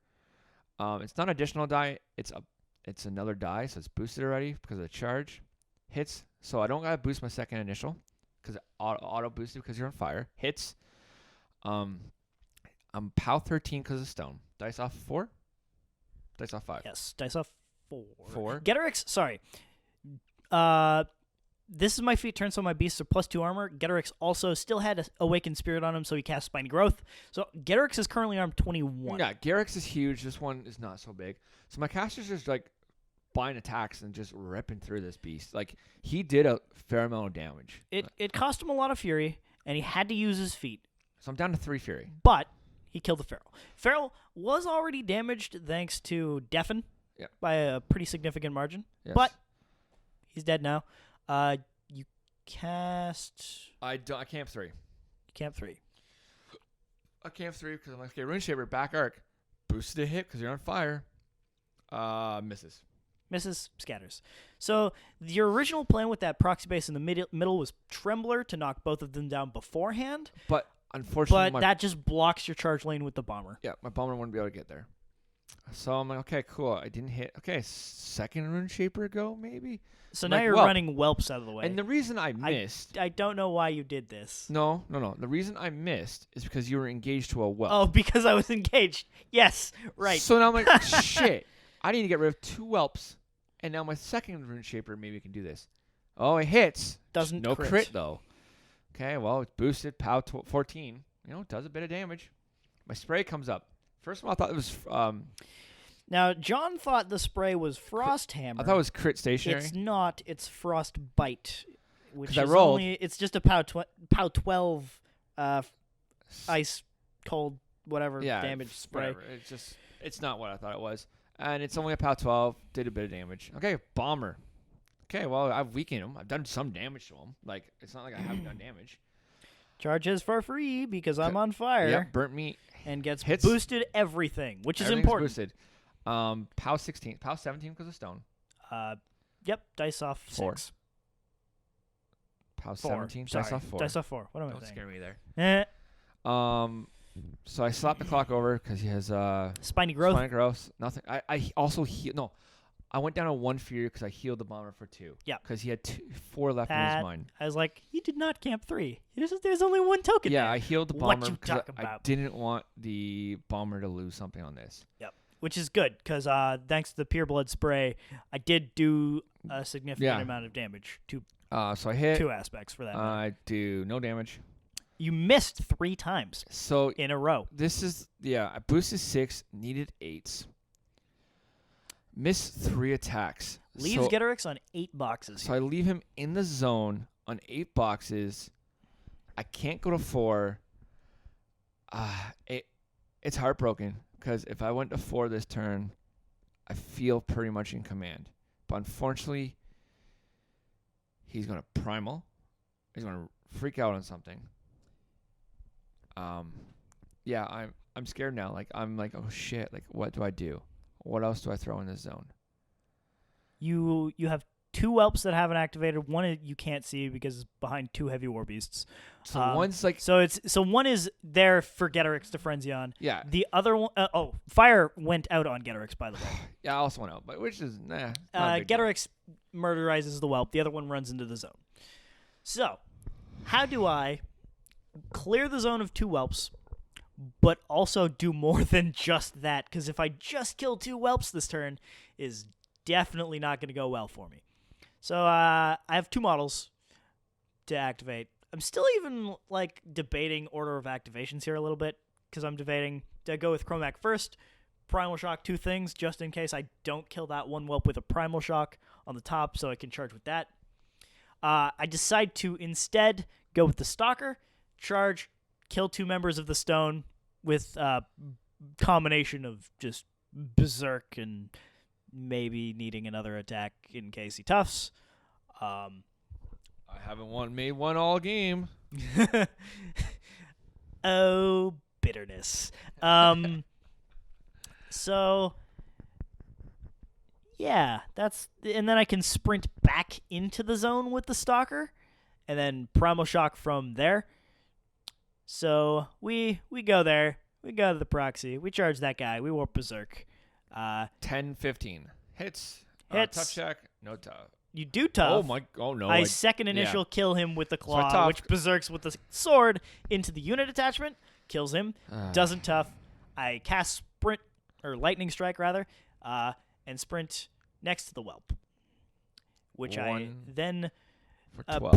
It's not additional die. It's another die, so it's boosted already because of the charge. Hits, so I don't gotta boost my second initial because it auto boosted because you're on fire. Hits. I'm POW 13 because of stone. Dice off 4. Dice off 5. Yes, dice off 4. 4. Getorix, sorry. This is my feat turn, so my beasts are +2 armor. Getorix also still had an Awakened Spirit on him, so he cast Spiny Growth. So Getorix is currently armed 21. Yeah, Getorix is huge. This one is not so big. So my caster's just like buying attacks and just ripping through this beast. Like, he did a fair amount of damage. It cost him a lot of fury, and he had to use his feat. So I'm down to 3 fury. But he killed the Feral. Feral was already damaged thanks to Deafen by a pretty significant margin. Yes. But he's dead now. You cast... I camp 3. Camp 3. I camp 3 because I'm like, okay, Runeshaper, back arc. Boosted a hit because you're on fire. Misses. Misses, scatters. So your original plan with that proxy base in the middle was Trembler to knock both of them down beforehand. But unfortunately... that just blocks your charge lane with the bomber. Yeah, my bomber wouldn't be able to get there. So I'm like, okay, cool. I didn't hit... Okay, second Runeshaper go, maybe? So I'm now like, you're well, running Whelps out of the way. And the reason I missed... I don't know why you did this. No. The reason I missed is because you were engaged to a Whelp. Oh, because I was engaged. Yes, right. So now I'm like, shit. I need to get rid of 2 Whelps. And now my second Runeshaper maybe can do this. Oh, it hits. Doesn't no crit. crit, though. Okay, well, it's boosted. POW 14. It does a bit of damage. My spray comes up. First of all, I thought it was... Now, John thought the spray was Frost Hammer. I thought it was crit stationary. It's not. It's Frost Bite, which is I rolled. it's just a POW 12 ice, cold, whatever damage spray. Whatever. It's not what I thought it was. And it's only a POW 12. Did a bit of damage. Okay, bomber. Okay, well, I've weakened him. I've done some damage to him. Like, it's not like I haven't done damage. Charges for free because I'm on fire. Yeah, burnt meat. And gets Hits. boosted everything, which is Everything's important. Boosted. POW 16. POW 17 because of stone. Yep, dice off 4. 6. POW 4. 17. Sorry. Dice off 4. Dice off 4. What am I Don't saying? scare me there. Eh. So I slapped the clock over because he has Spiny Growth. Spiny Growth. Nothing. I also no. I went down to 1 fury because I healed the bomber for 2. Yeah. Because he had 4 left in his mind. I was like, he did not camp 3. There's only 1 token there. I healed the What bomber you because talking I about? didn't want the bomber to lose something on this. Yep. Which is good because thanks to the Pureblood spray, I did do a significant amount of damage to so I hit 2 aspects for that. I do no damage. You missed 3 times in a row. This is I boosted 6, needed 8s. Missed 3 attacks. Leaves Getorix on 8 boxes. So I leave him in the zone on 8 boxes. I can't go to 4. It's heartbroken because if I went to 4 this turn, I feel pretty much in command. But unfortunately, he's going to primal. He's going to freak out on something. Yeah, I'm scared now. Like, I'm like, oh shit, like, what do I do? What else do I throw in this zone? You have 2 Whelps that haven't activated. One you can't see because it's behind 2 heavy Warbeasts. So one's like, so one is there for Getorix to frenzy on. yeah, The other one, fire went out on Getorix, by the way. yeah, I also went out, but which is not a big deal. Getorix murderizes the Whelp. The other one runs into the zone. So, how do I clear the zone of 2 Whelps, but also do more than just that? Because if I just kill 2 Whelps this turn, is definitely not going to go well for me. So I have 2 models to activate. I'm still even like debating order of activations here a little bit because I'm debating to go with Kromac first, Primal Shock 2 things just in case I don't kill that 1 Whelp with a Primal Shock on the top so I can charge with that. I decide to instead go with the Stalker, charge, kill 2 members of the Stone with a combination of just Berserk and maybe needing another attack in case he toughs. I haven't made one all game. Oh, bitterness. So, yeah, and then I can sprint back into the zone with the Stalker, and then Primal Shock from there. So we go there. We go to the proxy. We charge that guy. We warp Berserk. 10-15 hits. Hits. Tough check. No tough. You do tough. Oh no. I second initial kill him with the claw, tough. which berserks with the sword into the unit attachment, kills him, doesn't tough. I cast sprint, or lightning strike rather, and sprint next to the Whelp, which I then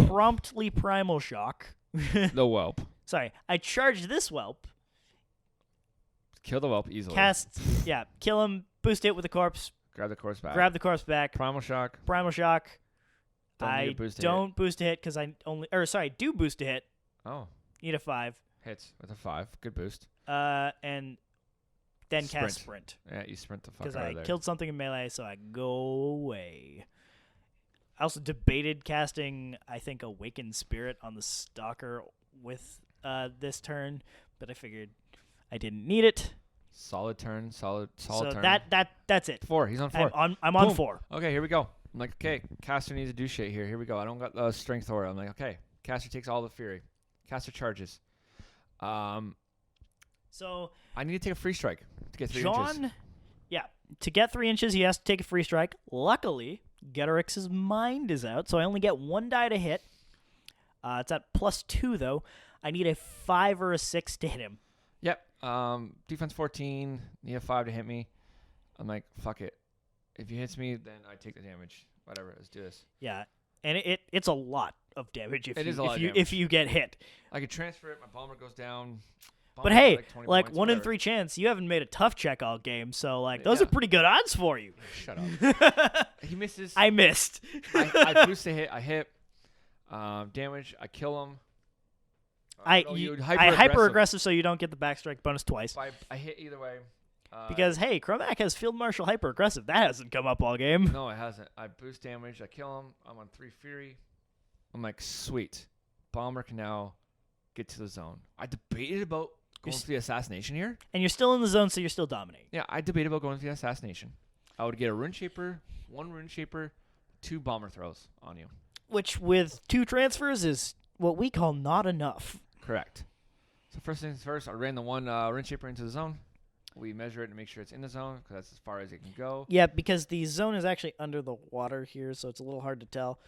promptly primal shock. The Whelp. Sorry, I charge this Whelp. Kill the Whelp easily. Kill him, boost it with the corpse. Grab the corpse back. Grab the corpse back. Primal shock. I don't boost a hit because I do boost a hit. Oh. Need a 5. Hits with a 5. Good boost. And then cast sprint. Yeah, you sprint the fuck out of there. Because I killed something in melee, so I go away. I also debated casting, I think, Awakened Spirit on the Stalker with this turn, but I figured I didn't need it. Solid turn. Solid so turn. That's it. 4. He's on 4. I'm on 4. Okay, here we go. I'm like, okay, caster needs to do shit here. Here we go. I don't got strength aura. I'm like, okay, caster takes all the fury. Caster charges. So I need to take a free strike to get 3 inches. Yeah, to get 3 inches, he has to take a free strike. Luckily, Getorix's mind is out, so I only get 1 die to hit. It's at +2 though. I need a 5 or a 6 to hit him. Yep. Defense 14. Need a 5 to hit me. I'm like, fuck it. If he hits me, then I take the damage. Whatever. Let's do this. Yeah, and it's a lot of damage if you get hit. I could transfer it. My bomber goes down. But hey, like 1 in 3 chance, you haven't made a tough check all game, so like those are pretty good odds for you. Shut up. He misses. I missed. I boost a hit. I hit. Damage. I kill him. I hyper aggressive, so you don't get the backstrike bonus twice. I hit either way. Because hey, Kromac has Field Marshal hyper aggressive. That hasn't come up all game. No, it hasn't. I boost damage. I kill him. I'm on 3 fury. I'm like, sweet. Bomber can now get to the zone. I debated about going for the assassination here. And you're still in the zone, so you're still dominating. Yeah, I debated about going for the assassination. I would get a Runeshaper, 1 Runeshaper, 2 bomber throws on you. Which with 2 transfers is what we call not enough. Correct. So first things first, I ran the 1 Runeshaper into the zone. We measure it to make sure it's in the zone because that's as far as it can go. Yeah, because the zone is actually under the water here, so it's a little hard to tell.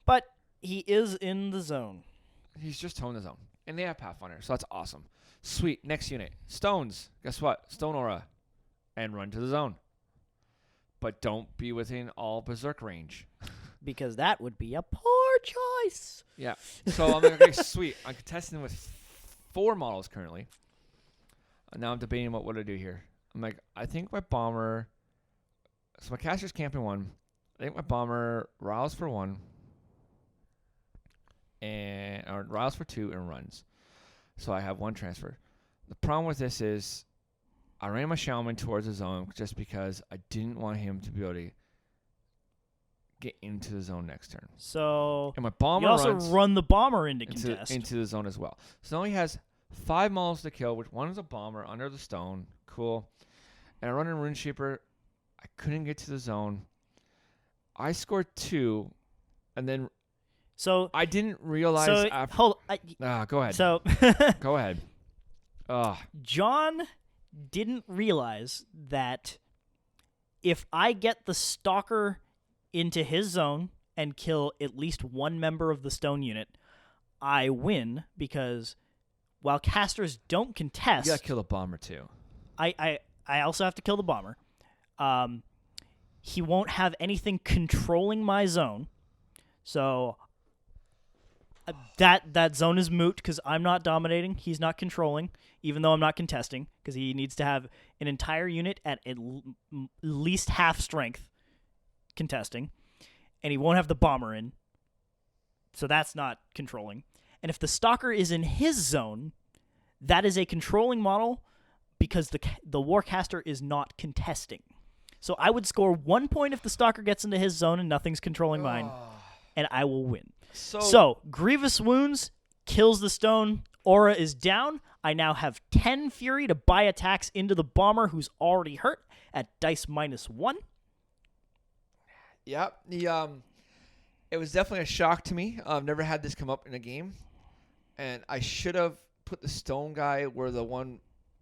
But he is in the zone. He's just towing the zone. And they have Pathfinder, so that's awesome. Sweet. Next unit. Stones. Guess what? Stone Aura. And run to the zone. But don't be within all Berserk range. Because that would be a poor choice. Yeah. So I'm like, okay, sweet. I'm contesting with 4 models currently. Now I'm debating about what to do here. I'm like, I think my bomber. So my caster's camping 1. I think my bomber riles for 1. Or riles for 2 and runs. So I have 1 transfer. The problem with this is I ran my Shaman towards the zone just because I didn't want him to be able to get into the zone next turn. So and my bomber you also runs run the bomber into contest. into the zone as well. So now he has 5 models to kill, which one is a bomber under the stone. Cool. And I run in Runeshaper. I couldn't get to the zone. I scored 2, and then I didn't realize after. Go ahead. So go ahead. John didn't realize that if I get the Stalker into his zone and kill at least one member of the stone unit, I win, because while casters don't contest, you gotta kill the bomber too. I also have to kill the bomber. He won't have anything controlling my zone, so that zone is moot because I'm not dominating. He's not controlling, even though I'm not contesting, because he needs to have an entire unit at least half strength contesting, and he won't have the bomber in, so that's not controlling. And if the Stalker is in his zone, that is a controlling model because the Warcaster is not contesting. So I would score 1 point if the Stalker gets into his zone and nothing's controlling mine, and I will win. So Grievous Wounds kills the stone. Aura is down. I now have 10 Fury to buy attacks into the bomber who's already hurt at dice -1. Yep. It was definitely a shock to me. I've never had this come up in a game, and I should have put the stone guy where the one.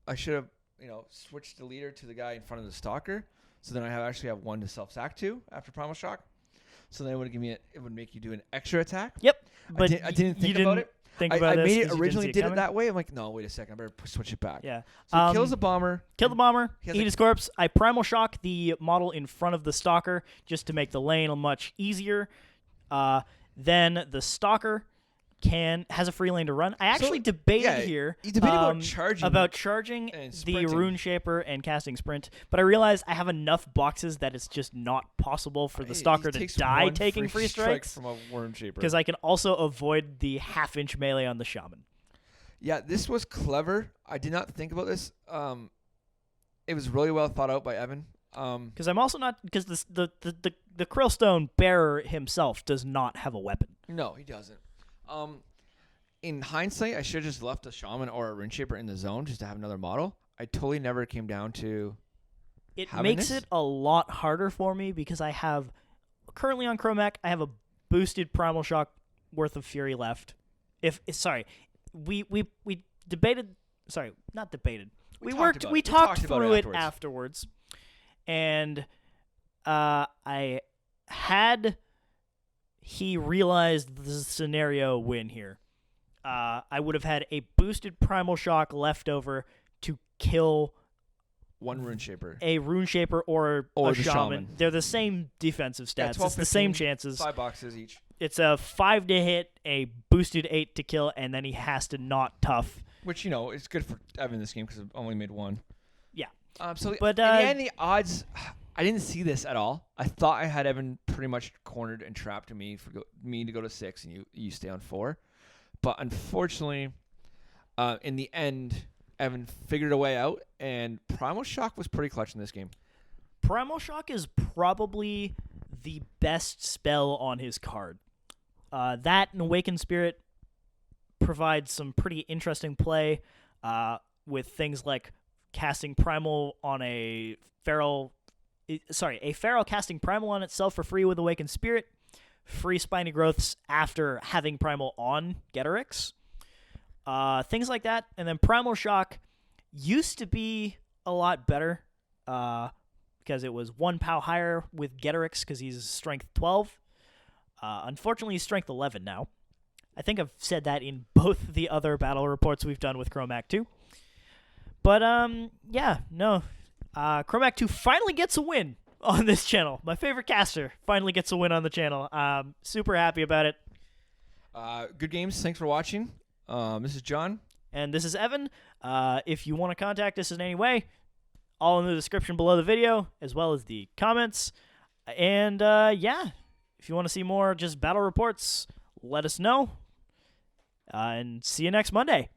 I should have, switched the leader to the guy in front of the Stalker, so then I actually have one to self-sack to after Primal Shock. So then it would make you do an extra attack. Yep, but I didn't think about it. I made it originally did it that way. I'm like, no, wait a second, I better switch it back. Yeah. So he kills the bomber. Kill the bomber. Eat his corpse. I Primal Shock the model in front of the Stalker just to make the lane much easier. Then the Stalker has a free lane to run. I actually debated here. You debated about charging the Runeshaper and casting Sprint, but I realized I have enough boxes that it's just not possible for the Stalker to die taking free strikes from a Runeshaper, because I can also avoid the half-inch melee on the Shaman. Yeah, this was clever. I did not think about this. It was really well thought out by Evan. Because I'm also not, because the Krielstone bearer himself does not have a weapon. No, he doesn't. In hindsight, I should have just left a Shaman or a Runeshaper in the zone just to have another model. I totally never came down to it makes it a lot harder for me because I have, currently on Kromac, I have a boosted Primal Shock worth of Fury left. We debated, not debated. We talked through it afterwards. And I had he realized the scenario win here. I would have had a boosted Primal Shock left over to kill one Runeshaper, a Runeshaper or a Shaman. They're the same defensive stats. 12, it's the same chances. 5 boxes each. It's a 5 to hit, a boosted 8 to kill, and then he has to not tough. Which, is good for Evan in this game because I've only made 1. Yeah. But in the end, the odds, I didn't see this at all. I thought I had Evan pretty much cornered and trapped me to go to 6, and you stay on 4. But unfortunately, in the end, Evan figured a way out, and Primal Shock was pretty clutch in this game. Primal Shock is probably the best spell on his card. That and Awakened Spirit provides some pretty interesting play with things like casting Primal on a feral casting Primal on itself for free with Awakened Spirit, free Spiny Growths after having Primal on Getarix, things like that. And then Primal Shock used to be a lot better because it was 1 POW higher with Getarix because he's Strength 12. Unfortunately, he's Strength 11 now. I think I've said that in both the other battle reports we've done with Kromac2. But, Kromac2 finally gets a win on this channel. My favorite caster finally gets a win on the channel. Super happy about it. Good games. Thanks for watching. This is John. And this is Evan. If you want to contact us in any way, all in the description below the video, as well as the comments. And, if you want to see more just battle reports, let us know. And see you next Monday.